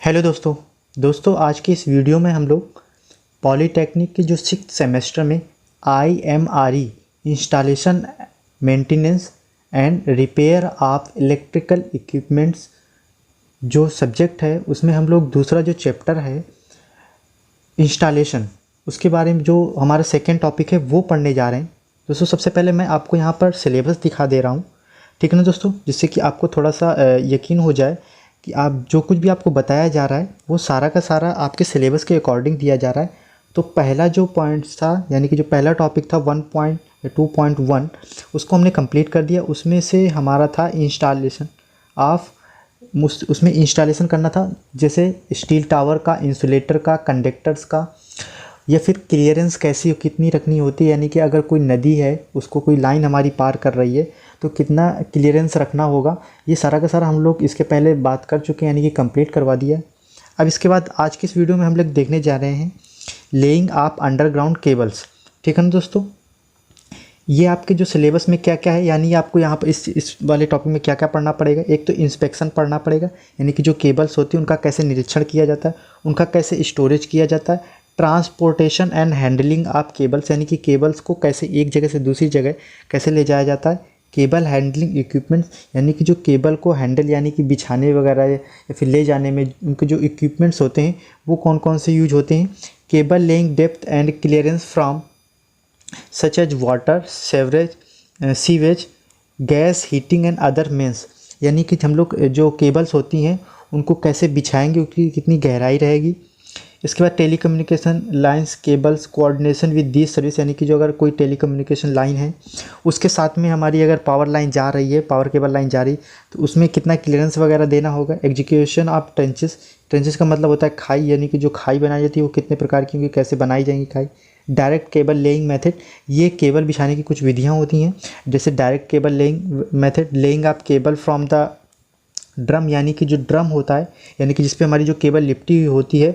Hello दोस्तों आज की इस वीडियो में हम लोग पॉलीटेक्निक के जो 6th सेमेस्टर में IMRE installation maintenance and repair of electrical equipments जो सब्जेक्ट है उसमें हम लोग दूसरा जो चैप्टर है इंस्टॉलेशन उसके बारे में जो हमारा सेकेंड टॉपिक है वो पढ़ने जा रहे हैं। दोस्तों सबसे पहले मैं आपको यहाँ पर सिलेबस दिखा दे रहा हूँ, ठीक है ना दोस्तों, जिससे कि आपको थोड़ा सा यकीन हो जाए कि आप जो कुछ भी आपको बताया जा रहा है वो सारा का सारा आपके सिलेबस के अकॉर्डिंग दिया जा रहा है। तो पहला जो पॉइंट्स था यानी कि जो पहला टॉपिक था 1.2.1 उसको हमने कंप्लीट कर दिया। उसमें से हमारा था इंस्टॉलेशन ऑफ, उसमें इंस्टॉलेशन करना था जैसे स्टील टावर का, इंसुलेटर का, कंडक्टर्स का, या फिर क्लियरेंस कैसी कितनी रखनी होती है, यानी कि अगर कोई नदी है उसको कोई लाइन हमारी पार कर रही है तो कितना क्लियरेंस रखना होगा। ये सारा का सारा हम लोग इसके पहले बात कर चुके हैं, यानी कि कंप्लीट करवा दिया। अब इसके बाद आज की इस वीडियो में हम लोग देखने जा रहे हैं लेइंग ऑफ अंडरग्राउंड केबल्स, ठीक है ना दोस्तों। ये आपके जो सिलेबस में क्या क्या है, यानी आपको यहाँ पर इस वाले टॉपिक में क्या क्या पढ़ना पड़ेगा। एक तो इंस्पेक्शन पढ़ना पड़ेगा, यानी कि जो केबल्स होती हैं उनका कैसे निरीक्षण किया जाता है, उनका कैसे स्टोरेज किया जाता है। Transportation and handling of cables, यानी कि केबल्स को कैसे एक जगह से दूसरी जगह कैसे ले जाया जाता है। केबल हैंडलिंग इक्विपमेंट्स, यानी कि जो केबल को हैंडल यानी कि बिछाने वगैरह या फिर ले जाने में उनके जो इक्विपमेंट्स होते हैं वो कौन कौन से यूज होते हैं। Cable laying depth and clearance from such as water, sewage, gas, heating and other means, यानी कि हम लोग जो केबल्स होती हैं उनको कैसे बिछाएंगे, उसकी कितनी गहराई रहेगी। इसके बाद telecommunication lines cables coordination with this service, यानी कि जो अगर कोई टेलीकम्युनिकेशन लाइन है उसके साथ में हमारी अगर पावर लाइन जा रही है, पावर केबल लाइन जा रही तो उसमें कितना क्लियरेंस वगैरह देना होगा। एग्जीक्यूशन ऑफ ट्रेंचेस, ट्रेंचेस का मतलब होता है खाई, यानी कि जो खाई बनाई जाती है वो कितने प्रकार की होंगी, कैसे बनाई जाएंगी खाई। डायरेक्ट केबल लेइंग मेथड, ये केबल बिछाने की कुछ विधियाँ होती हैं, जैसे direct cable laying method, laying of cable from the drum, यानी कि जो ड्रम होता है यानी कि जिस पे हमारी जो केबल लिपटी हुई होती है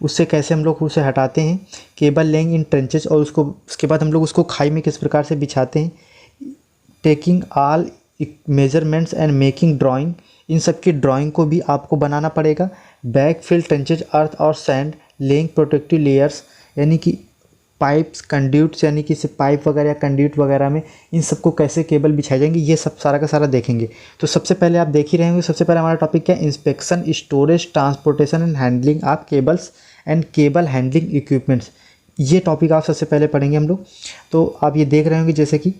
उससे कैसे हम लोग उसे हटाते हैं। केबल लेइंग इन ट्रेंचेस, और उसके बाद हम लोग उसको खाई में किस प्रकार से बिछाते हैं। Taking all measurements and making drawing, इन सब की ड्राइंग को भी आपको बनाना पड़ेगा। बैक फिल ट्रेंचेज अर्थ और सैंड, लेइंग प्रोटेक्टिव लेयर्स, यानी कि पाइप्स, कंड्यूट्स, यानी कि पाइप वगैरह या कंड्यूट वगैरह में इन सबको कैसे केबल बिछाई जाएंगी, ये सब सारा का सारा देखेंगे। तो सबसे पहले आप देख ही रहे होंगे, सबसे पहले हमारा टॉपिक क्या है, inspection, storage, transportation and handling of cables and cable handling equipments. ये टॉपिक आप सबसे पहले पढ़ेंगे हम लोग। तो आप ये देख रहे होंगे, जैसे कि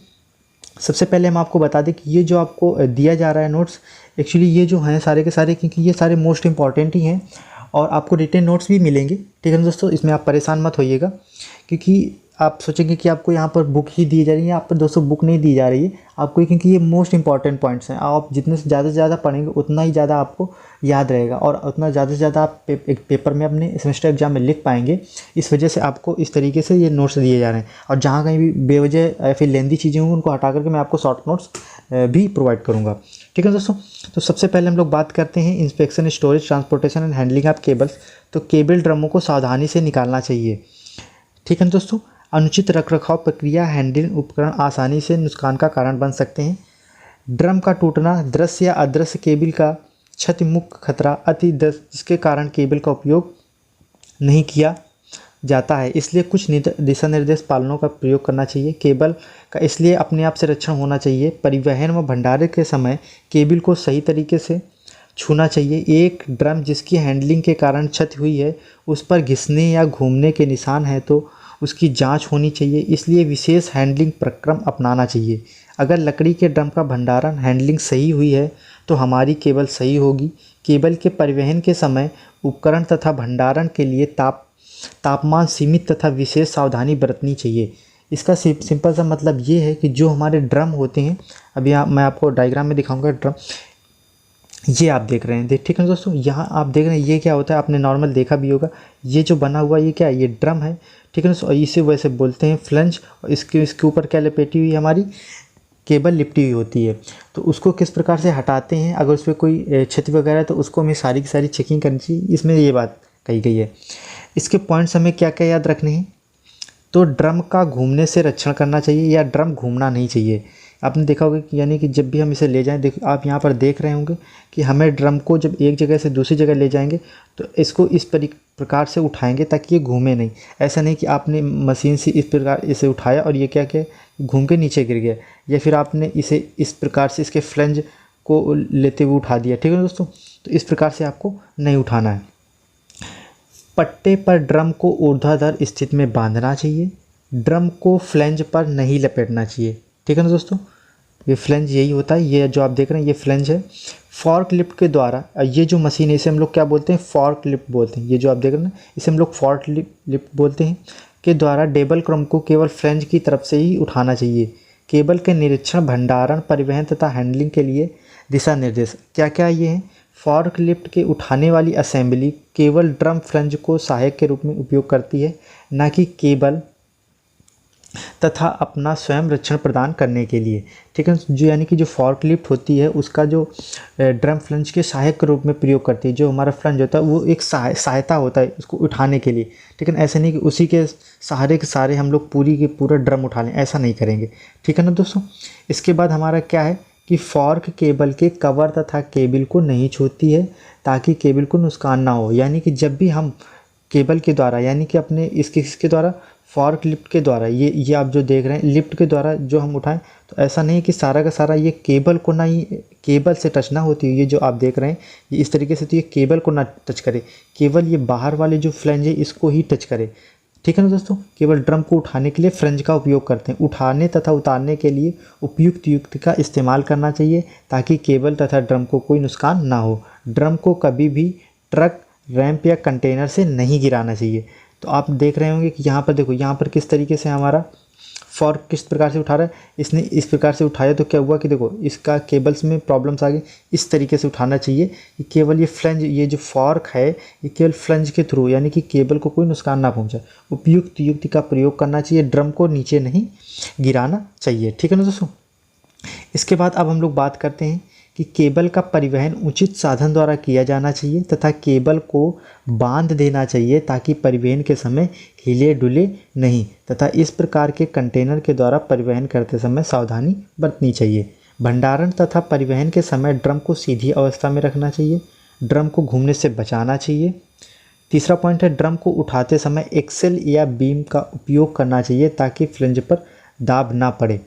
सबसे पहले हम आपको बता दें कि ये जो आपको दिया जा रहा है नोट्स, एक्चुअली ये जो हैं सारे के सारे, क्योंकि ये सारे मोस्ट इंपॉर्टेंट ही हैं और आपको रिटन नोट्स भी मिलेंगे, ठीक है ना दोस्तों। इसमें आप परेशान मत होइएगा, क्योंकि आप सोचेंगे कि आपको यहाँ पर बुक ही दी जा रही है, आप पर दोस्तों बुक नहीं दी जा रही है आपको, क्योंकि ये मोस्ट इंपॉर्टेंट पॉइंट्स हैं। आप जितने से ज़्यादा पढ़ेंगे उतना ही ज़्यादा आपको याद रहेगा और उतना ज़्यादा से ज़्यादा आप एक पेपर में अपने सेमेस्टर एग्जाम में लिख पाएंगे। इस वजह से आपको इस तरीके से ये नोट्स दिए जा रहे हैं, और जहाँ कहीं भी बेवजह या फिर लेंदी चीज़ें होंगी उनको हटा करके मैं आपको शॉर्ट नोट्स भी प्रोवाइड करूँगा, ठीक है दोस्तों। तो सबसे पहले हम लोग बात करते हैं inspection, storage, transportation and handling of cables. तो केबल ड्रमों को सावधानी से निकालना चाहिए, ठीक है दोस्तों। अनुचित रखरखाव प्रक्रिया, हैंडलिंग उपकरण आसानी से नुकसान का कारण बन सकते हैं। ड्रम का टूटना, दृश्य या अदृश्य केबल का क्षति मुक्त खतरा अति जिसके कारण केबल का उपयोग नहीं किया जाता है, इसलिए कुछ दिशा निर्देश पालनों का प्रयोग करना चाहिए। केबल का इसलिए अपने आप से रक्षण होना चाहिए। परिवहन व भंडारण के समय केबल को सही तरीके से छूना चाहिए। एक ड्रम जिसकी हैंडलिंग के कारण क्षति हुई है उस पर घिसने या घूमने के निशान हैं तो उसकी जांच होनी चाहिए, इसलिए विशेष हैंडलिंग प्रक्रम अपनाना चाहिए। अगर लकड़ी के ड्रम का भंडारण हैंडलिंग सही हुई है तो हमारी केबल सही होगी। केबल के परिवहन के समय उपकरण तथा भंडारण के लिए तापमान सीमित तथा विशेष सावधानी बरतनी चाहिए। इसका सिंपल सा मतलब ये है कि जो हमारे ड्रम होते हैं, अभी मैं आपको डायग्राम में दिखाऊंगा ड्रम, ये आप देख रहे हैं, ठीक है दोस्तों। यहाँ आप देख रहे हैं ये क्या होता है, आपने नॉर्मल देखा भी होगा, ये जो बना हुआ ये क्या है, ये ड्रम है, ठीक है दोस्तों। इसे वैसे बोलते हैं फ्लंज, और इसके ऊपर क्या लपेटी हुई हमारी केबल लिपटी हुई होती है। तो उसको किस प्रकार से हटाते हैं, अगर उस पर कोई क्षति वगैरह है तो उसको हमें सारी की सारी चेकिंग करनी चाहिए, इसमें ये बात कही गई है। इसके पॉइंट्स हमें क्या क्या याद रखने हैं। तो ड्रम का घूमने से रक्षण करना चाहिए या ड्रम घूमना नहीं चाहिए, आपने देखा होगा कि यानी कि जब भी हम इसे ले जाएं, देखो आप यहाँ पर देख रहे होंगे कि हमें ड्रम को जब एक जगह से दूसरी जगह ले जाएंगे तो इसको इस प्रकार से उठाएंगे ताकि ये घूमे नहीं। ऐसा नहीं कि आपने मशीन से इस प्रकार इसे उठाया और ये क्या घूम के नीचे गिर गया, या फिर आपने इसे इस प्रकार से इसके फ्लंज को लेते हुए उठा दिया। ठीक है दोस्तों, तो इस प्रकार से आपको नहीं उठाना है। पट्टे पर ड्रम को ऊर्ध्वाधर स्थिति में बांधना चाहिए। ड्रम को फ्लैंज पर नहीं लपेटना चाहिए। ठीक है ना दोस्तों, ये फ्लैंज यही होता है, ये जो आप देख रहे हैं ये फ्लैंज है। फॉर्क लिफ्ट के द्वारा, ये जो मशीन है इसे हम लोग क्या बोलते हैं, फॉर्क लिफ्ट बोलते हैं। ये जो आप देख रहे हैं इसे हम लोग फॉर्क लिफ्ट बोलते हैं, के द्वारा डेबल क्रम को केवल फ्लैंज की तरफ से ही उठाना चाहिए। केबल के निरीक्षण, भंडारण, परिवहन तथा हैंडलिंग के लिए दिशा निर्देश क्या क्या ये हैं। फॉर्क लिफ्ट के उठाने वाली असेंबली केवल ड्रम फ्लंज को सहायक के रूप में उपयोग करती है, न कि केबल तथा अपना स्वयं रक्षण प्रदान करने के लिए। ठीक है, जो यानी कि जो फॉर्क लिफ्ट होती है उसका जो ड्रम फ्लंज के सहायक के रूप में प्रयोग करती है। जो हमारा फ्लंज होता है वो एक सहायता होता है उसको उठाने के लिए। ठीक है ना, ऐसे नहीं कि उसी के सहारे के सहारे हम लोग पूरी के पूरा ड्रम उठा लें, ऐसा नहीं करेंगे। ठीक है ना दोस्तों, इसके बाद हमारा क्या है कि फॉर्क केबल के कवर तथा केबल को नहीं छूती है ताकि केबल को नुकसान ना हो। यानी कि जब भी हम केबल के द्वारा, यानी कि अपने इसके द्वारा, फॉर्क लिफ्ट के द्वारा, ये आप जो देख रहे हैं लिफ्ट के द्वारा जो हम उठाएं, तो ऐसा नहीं है कि सारा का सारा ये केबल को ना ही केबल से टच ना होती है। ये जो आप देख रहे हैं ये इस तरीके से, तो ये केबल को ना टच करे, केवल ये बाहर वाले जो फ्लैंज है इसको ही टच करे। ठीक है ना दोस्तों, केवल ड्रम को उठाने के लिए फ्लंज का उपयोग करते हैं। उठाने तथा उतारने के लिए उपयुक्त युक्ति का इस्तेमाल करना चाहिए ताकि केबल तथा ड्रम को कोई नुकसान ना हो। ड्रम को कभी भी ट्रक, रैंप या कंटेनर से नहीं गिराना चाहिए। तो आप देख रहे होंगे कि यहाँ पर देखो, यहाँ पर किस तरीके से हमारा फॉर्क किस प्रकार से उठा रहा है, इसने इस प्रकार से उठाया तो क्या हुआ कि देखो इसका केबल्स में प्रॉब्लम्स आ गई। इस तरीके से उठाना चाहिए कि केवल ये फ्लंज, ये जो फॉर्क है ये केवल फ्लंज के थ्रू, यानी कि केबल को कोई नुकसान ना पहुंचाए। उपयुक्त युक्ति का प्रयोग करना चाहिए, ड्रम को नीचे नहीं गिराना चाहिए। ठीक है ना दोस्तों, इसके बाद अब हम लोग बात करते हैं कि केबल का परिवहन उचित साधन द्वारा किया जाना चाहिए तथा केबल को बांध देना चाहिए ताकि परिवहन के समय हिले डुले नहीं, तथा इस प्रकार के कंटेनर के द्वारा परिवहन करते समय सावधानी बरतनी चाहिए। भंडारण तथा परिवहन के समय ड्रम को सीधी अवस्था में रखना चाहिए। ड्रम को घूमने से बचाना चाहिए। तीसरा पॉइंट है, ड्रम को उठाते समय एक्सेल या बीम का उपयोग करना चाहिए ताकि फ्लंज पर दाब ना पड़े।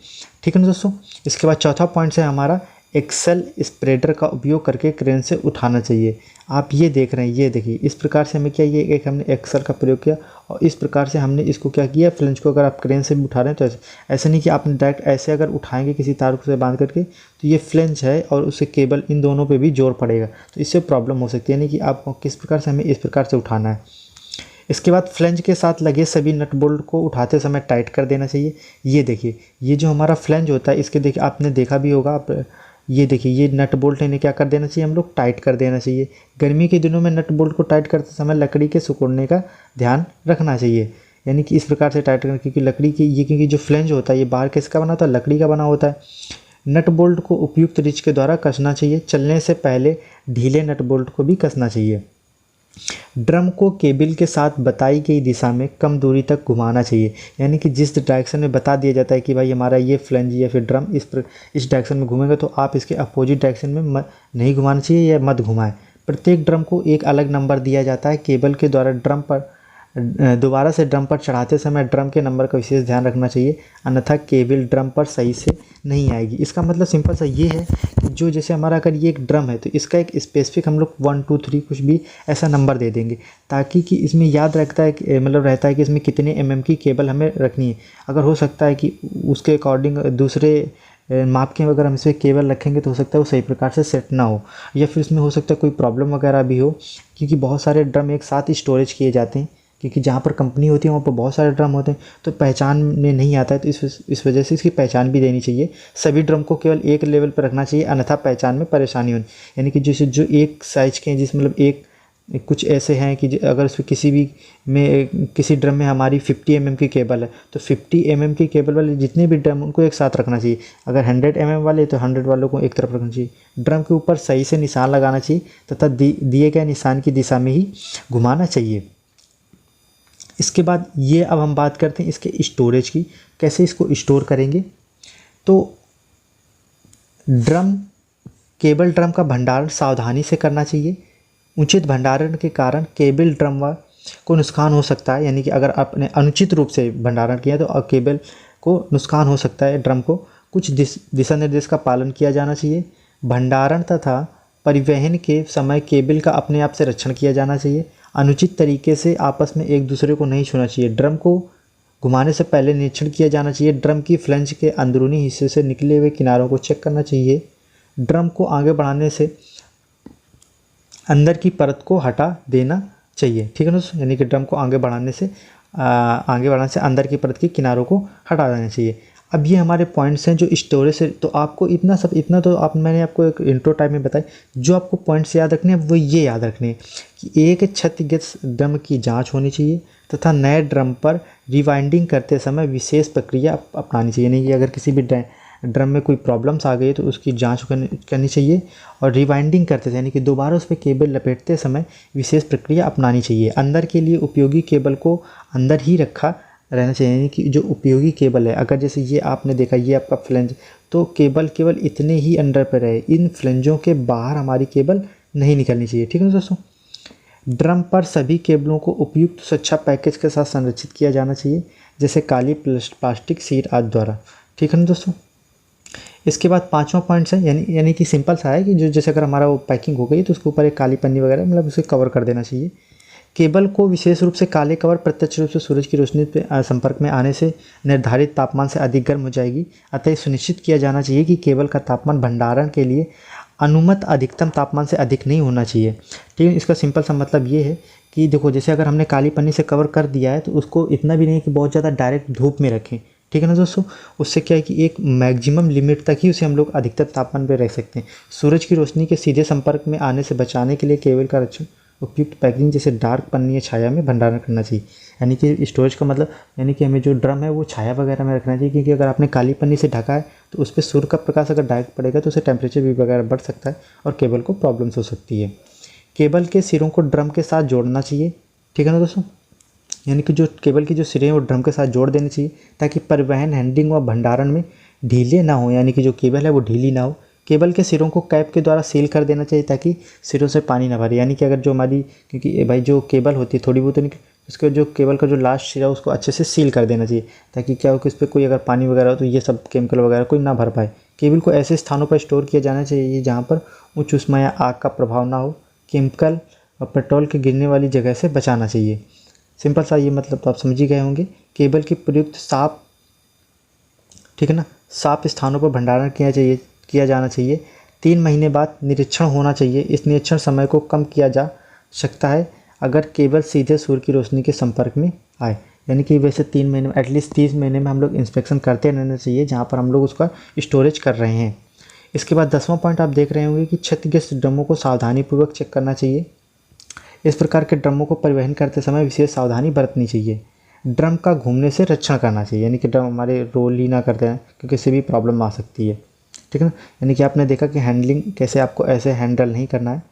ठीक है ना दोस्तों, इसके बाद चौथा पॉइंट है हमारा, एक्सेल स्प्रेडर का उपयोग करके क्रेन से उठाना चाहिए। आप ये देख रहे हैं, ये देखिए इस प्रकार से हमें क्या, ये एक हमने एक्सेल का प्रयोग किया और इस प्रकार से हमने इसको क्या किया, फ्लंज को अगर आप क्रेन से भी उठा रहे हैं तो ऐसे नहीं कि आपने डायरेक्ट ऐसे अगर उठाएंगे किसी तार से बांध करके तो ये फ्लंज है और उससे केबल, इन दोनों पे भी जोर पड़ेगा तो इससे प्रॉब्लम हो सकती है। यानी कि आपको किस प्रकार से, हमें इस प्रकार से उठाना है। इसके बाद फ्लंज के साथ लगे सभी नट बोल्ट को उठाते समय टाइट कर देना चाहिए। ये देखिए, ये जो हमारा फ्लंज होता है इसके देखिए, आपने देखा भी होगा, आप ये देखिए ये नट बोल्ट इन्हें क्या कर देना चाहिए, हम लोग टाइट कर देना चाहिए। गर्मी के दिनों में नट बोल्ट को टाइट करते समय लकड़ी के सिकुड़ने का ध्यान रखना चाहिए। यानी कि इस प्रकार से टाइट करना, क्योंकि लकड़ी की ये, क्योंकि जो फ्लंज होता है ये बाहर किसका बना होता है, लकड़ी का बना होता है। नट बोल्ट को उपयुक्त रिच के द्वारा कसना चाहिए। चलने से पहले ढीले नट बोल्ट को भी कसना चाहिए। ड्रम को केबल के साथ बताई गई दिशा में कम दूरी तक घुमाना चाहिए। यानी कि जिस डायरेक्शन में बता दिया जाता है कि भाई हमारा ये फ्लंज या फिर ड्रम इस डायरेक्शन में घूमेगा, तो आप इसके अपोजिट डायरेक्शन में नहीं घुमाना चाहिए या मत घुमाएं। प्रत्येक ड्रम को एक अलग नंबर दिया जाता है। केबल के द्वारा ड्रम पर दोबारा से ड्रम पर चढ़ाते समय ड्रम के नंबर का विशेष ध्यान रखना चाहिए, अन्यथा केबल ड्रम पर सही से नहीं आएगी। इसका मतलब सिंपल सा ये है कि जो जैसे हमारा अगर ये एक ड्रम है तो इसका एक स्पेसिफिक हम लोग 1 2 3 कुछ भी ऐसा नंबर दे देंगे ताकि कि इसमें याद रखता है कि मतलब रहता है कि इसमें कितने mm की केबल हमें रखनी है। अगर हो सकता है कि उसके अकॉर्डिंग दूसरे माप के अगर हम इसमें केबल रखेंगे तो हो सकता है वो सही प्रकार से सेट ना हो, या फिर इसमें हो सकता है कोई प्रॉब्लम वगैरह भी हो, क्योंकि बहुत सारे ड्रम एक साथ स्टोरेज किए जाते हैं। क्योंकि जहाँ पर कंपनी होती है वहाँ पर बहुत सारे ड्रम होते हैं तो पहचान में नहीं आता है, तो इस वजह से इसकी पहचान भी देनी चाहिए। सभी ड्रम को केवल एक लेवल पर रखना चाहिए, अन्यथा पहचान में परेशानी होनी। यानी कि जैसे जो एक साइज के हैं, जिस मतलब एक कुछ ऐसे हैं कि अगर उसमें किसी ड्रम में हमारी 50 mm की केबल है तो 50 mm की केबल वाले जितने भी ड्रम उनको एक साथ रखना चाहिए। अगर 100 mm वाले तो 100 वालों को एक तरफ रखना चाहिए। ड्रम के ऊपर सही से निशान लगाना चाहिए तथा दिए गए निशान की दिशा में ही घुमाना चाहिए। इसके बाद ये अब हम बात करते हैं इसके स्टोरेज की, कैसे इसको स्टोर करेंगे। तो ड्रम केबल ड्रम का भंडारण सावधानी से करना चाहिए। उचित भंडारण के कारण केबल ड्रम को नुकसान हो सकता है, यानी कि अगर आपने अनुचित रूप से भंडारण किया तो केबल को नुकसान हो सकता है। ड्रम को कुछ दिशा निर्देश का पालन किया जाना चाहिए। भंडारण तथा परिवहन के समय केबल का अपने आप से रक्षण किया जाना चाहिए। अनुचित तरीके से आपस में एक दूसरे को नहीं छूना चाहिए। ड्रम को घुमाने से पहले निरीक्षण किया जाना चाहिए। ड्रम की फ्लैंज के अंदरूनी हिस्से से निकले हुए किनारों को चेक करना चाहिए। ड्रम को आगे बढ़ाने से अंदर की परत को हटा देना चाहिए, ठीक है दोस्तों। यानी कि ड्रम को आगे बढ़ाने से अंदर की परत के किनारों को हटा देना चाहिए। अब ये हमारे पॉइंट्स हैं जो स्टोरेज से, तो आपको इतना तो मैंने आपको एक इंट्रो टाइप में बताई। जो आपको पॉइंट्स याद रखने हैं वो ये याद रखने हैं कि एक क्षतिग्रस्त ड्रम की जांच होनी चाहिए तथा नए ड्रम पर रिवाइंडिंग करते समय विशेष प्रक्रिया अपनानी चाहिए। यानी कि अगर किसी भी ड्रम में कोई प्रॉब्लम्स आ गई तो उसकी जांच करनी चाहिए और रिवाइंडिंग करते थे, यानी कि दोबारा उस पर केबल लपेटते समय विशेष प्रक्रिया अपनानी चाहिए। अंदर के लिए उपयोगी केबल को अंदर ही रखा रहना चाहिए, यानी कि जो उपयोगी केबल है, अगर जैसे ये आपने देखा ये आपका फ्लैंज, तो केबल केवल इतने ही अंदर पर रहे, इन फ्लैंजों के बाहर हमारी केबल नहीं निकलनी चाहिए, ठीक है दोस्तों। ड्रम पर सभी केबलों को उपयुक्त सुरक्षा पैकेज के साथ संरक्षित किया जाना चाहिए, जैसे काली प्लास्टिक सीट आदि द्वारा, ठीक है ना दोस्तों। इसके बाद 5वां पॉइंट्स है, यानी कि सिंपल सा है कि जो जैसे अगर हमारा वो पैकिंग हो गई तो उसके ऊपर एक काली पन्नी वगैरह मतलब उसे कवर कर देना चाहिए। केबल को विशेष रूप से काले कवर प्रत्यक्ष रूप से सूरज की रोशनी पे संपर्क में आने से निर्धारित तापमान से अधिक गर्म हो जाएगी। अतः सुनिश्चित किया जाना चाहिए कि केबल का तापमान भंडारण के लिए अनुमत अधिकतम तापमान से अधिक नहीं होना चाहिए, ठीक है। इसका सिंपल सा मतलब ये है कि देखो जैसे अगर हमने काली पन्नी से कवर कर दिया है तो उसको इतना भी नहीं कि बहुत ज़्यादा डायरेक्ट धूप में रखें, ठीक है ना दोस्तों। उससे क्या है कि एक मैक्सिमम लिमिट तक ही उसे हम लोग अधिकतर तापमान पर रख सकते हैं। सूरज की रोशनी के सीधे संपर्क में आने से बचाने के लिए केबल का रक्षण उपयुक्त पैकेजिंग जैसे डार्क पन्नी या छाया में भंडारण करना चाहिए। यानी कि स्टोरेज का मतलब यानी कि हमें जो ड्रम है वो छाया वगैरह में रखना चाहिए, क्योंकि अगर आपने काली पन्नी से ढका है तो उस पर सूर्य का प्रकाश अगर डायरेक्ट पड़ेगा तो उससे टेम्परेचर भी वगैरह बढ़ सकता है और केबल को प्रॉब्लम्स हो सकती है। केबल के सिरों को ड्रम के साथ जोड़ना चाहिए, ठीक है ना दोस्तों। यानी कि जो केबल की जो सिरे हैं वो ड्रम के साथ जोड़ देनी चाहिए ताकि परिवहन, हैंडलिंग व भंडारण में ढीले ना हो, यानी कि जो केबल है वो ढीली ना हो। केबल के सिरों को कैप के द्वारा सील कर देना चाहिए ताकि सिरों से पानी ना भरे, यानी कि अगर जो हमारी, क्योंकि भाई जो केबल होती है थोड़ी बहुत, उसके जो केबल का जो लास्ट सिरा है उसको अच्छे से सील कर देना चाहिए ताकि क्या हो कि उस पर कोई अगर पानी वगैरह हो तो ये सब केमिकल वगैरह कोई ना भर पाए। केबल को ऐसे स्थानों पर स्टोर किया जाना चाहिए जहाँ पर उच्च ऊष्मा या आग का प्रभाव ना हो। केमिकल और पेट्रोल के गिरने वाली जगह से बचाना चाहिए। सिंपल सा ये मतलब तो आप समझ ही गए होंगे। केबल की प्रयुक्त साफ, ठीक है ना, साफ स्थानों पर भंडारण किया जाना चाहिए। 3 महीने बाद निरीक्षण होना चाहिए। इस निरीक्षण समय को कम किया जा सकता है अगर केबल सीधे सूर्य की रोशनी के संपर्क में आए, यानी कि वैसे 3 महीने में एटलीस्ट 30 महीने में हम लोग इंस्पेक्शन करते रहना चाहिए जहाँ पर हम लोग उसका स्टोरेज कर रहे हैं। इसके बाद 10वां पॉइंट आप देख रहे होंगे कि क्षतिग्रस्त ड्रमों को सावधानीपूर्वक चेक करना चाहिए। इस प्रकार के ड्रमों को परिवहन करते समय विशेष सावधानी बरतनी चाहिए। ड्रम का घूमने से रक्षण करना चाहिए, यानी कि ड्रम हमारे रोल ही ना करते हैं क्योंकि इससे भी प्रॉब्लम आ सकती है, ठीक है ना। यानी कि आपने देखा कि हैंडलिंग कैसे, आपको ऐसे हैंडल नहीं करना है।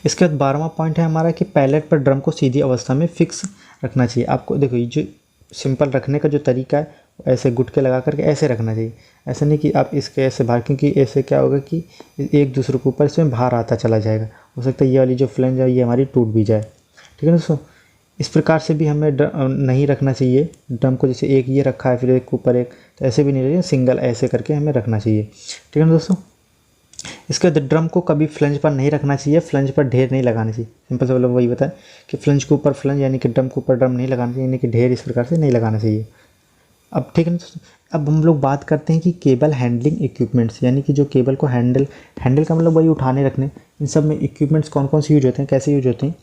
इसके बाद 12वां पॉइंट है हमारा कि पैलेट पर ड्रम को सीधी अवस्था में फिक्स रखना चाहिए। आपको देखो ये जो सिंपल रखने का जो तरीका है ऐसे गुटके लगा करके ऐसे रखना चाहिए, ऐसा नहीं कि आप इसके ऐसे बाहर, क्योंकि ऐसे क्या होगा कि एक दूसरे के ऊपर इसमें बाहर आता चला जाएगा, हो सकता है ये वाली जो फ्लैंज है ये हमारी टूट भी जाए, ठीक है ना दोस्तों। इस प्रकार से भी हमें नहीं रखना चाहिए ड्रम को, जैसे एक ये रखा है फिर एक ऊपर एक, तो ऐसे भी नहीं रखिए, सिंगल ऐसे करके हमें रखना चाहिए, ठीक है ना दोस्तों। इसके बाद ड्रम को कभी फ्लंज पर नहीं रखना चाहिए, फ्लंज पर ढेर नहीं लगाना चाहिए। सिंपल से मतलब वही बताएं कि फ्लंज के ऊपर फ्लंज, यानी कि ड्रम के ऊपर ड्रम नहीं लगाना चाहिए, यानी कि ढेर इस प्रकार से नहीं लगाना चाहिए। अब ठीक है ना दोस्तों, अब हम लोग बात करते हैं कि केबल हैंडलिंग इक्विपमेंट्स, यानी कि जो केबल को हैंडल का मतलब वही उठाने रखने, इन सब में इक्विपमेंट्स कौन कौन से यूज होते हैं, कैसे यूज होते हैं।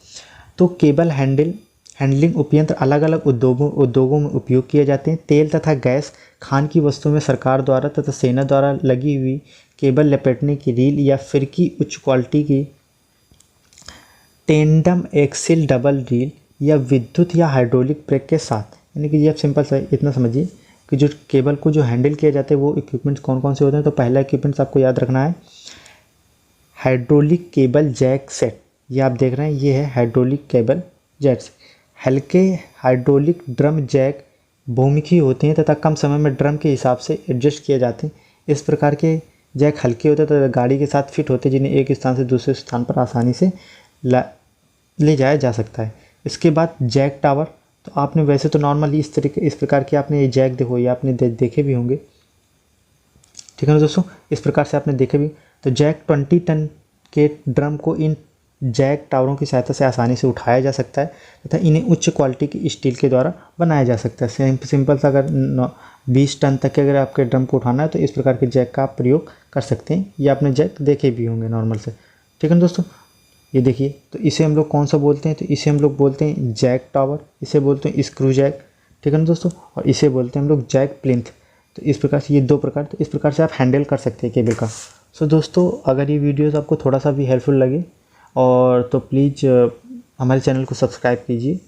तो केबल हैंडलिंग उपयंत्र अलग अलग उद्योगों में उपयोग किए जाते हैं। तेल तथा गैस खान की वस्तुओं में सरकार द्वारा तथा सेना द्वारा लगी हुई केबल लपेटने की रील या फिर की उच्च क्वालिटी की टेंडम एक्सिल डबल रील या विद्युत या हाइड्रोलिक ब्रेक के साथ, यानी कि ये आप सिंपल सा इतना समझिए कि जो केबल को जो हैंडल किया जाता है वो इक्विपमेंट्स कौन कौन से होते हैं। तो पहला इक्विपमेंट्स आपको याद रखना है हाइड्रोलिक केबल जैक सेट, ये आप देख रहे हैं, ये है हाइड्रोलिक केबल जैक्स। हल्के हाइड्रोलिक ड्रम जैक बहुमुखी होते हैं तथा कम समय में ड्रम के हिसाब से एडजस्ट किए जाते हैं। इस प्रकार के जैक हल्के होते तो गाड़ी के साथ फिट होते, जिन्हें एक स्थान से दूसरे स्थान पर आसानी से ले जाया जा सकता है। इसके बाद जैक टावर, तो आपने वैसे तो नॉर्मली इस प्रकार के आपने ये जैक देखो, ये आपने देखे भी होंगे, ठीक है ना दोस्तों, इस प्रकार से आपने देखे भी। तो जैक 20 टन के ड्रम को इन जैक टावरों की सहायता से आसानी से उठाया जा सकता है तथा इन्हें उच्च क्वालिटी की स्टील के द्वारा बनाया जा सकता है। सिंपल सा अगर 20 टन तक के अगर आपके ड्रम को उठाना है तो इस प्रकार के जैक का आप प्रयोग कर सकते हैं। ये आपने जैक देखे भी होंगे नॉर्मल से, ठीक है ना दोस्तों। ये देखिए, तो इसे हम लोग कौन सा बोलते हैं, तो इसे हम लोग बोलते हैं जैक टावर, इसे बोलते हैं स्क्रू जैक, ठीक है ना दोस्तों, और इसे बोलते हैं हम लोग जैक प्लिंथ। तो इस प्रकार से ये 2 प्रकार, तो इस प्रकार से आप हैंडल कर सकते हैं केबल का। सो दोस्तों, अगर ये वीडियोस आपको थोड़ा सा भी हेल्पफुल लगे और तो प्लीज़ हमारे चैनल को सब्सक्राइब कीजिए।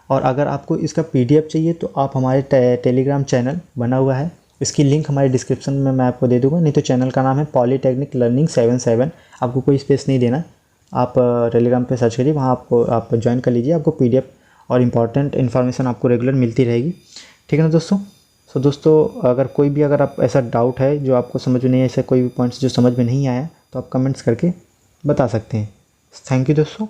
और अगर आपको इसका PDF चाहिए तो आप हमारे टेलीग्राम चैनल बना हुआ है, इसकी लिंक हमारे डिस्क्रिप्शन में मैं आपको दे दूँगा। नहीं तो चैनल का नाम है पॉलीटेक्निक लर्निंग 77, आपको कोई स्पेस नहीं देना, आप टेलीग्राम पे सर्च करिए, वहाँ आप ज्वाइन कर लीजिए। आपको PDF और इम्पॉर्टेंट इन्फॉर्मेशन आपको रेगुलर मिलती रहेगी, ठीक है ना दोस्तों। सो दोस्तों, अगर आप ऐसा डाउट है जो आपको समझ में नहीं, ऐसे कोई भी पॉइंट्स जो समझ में नहीं आया, तो आप कमेंट्स करके बता सकते हैं। थैंक यू दोस्तों।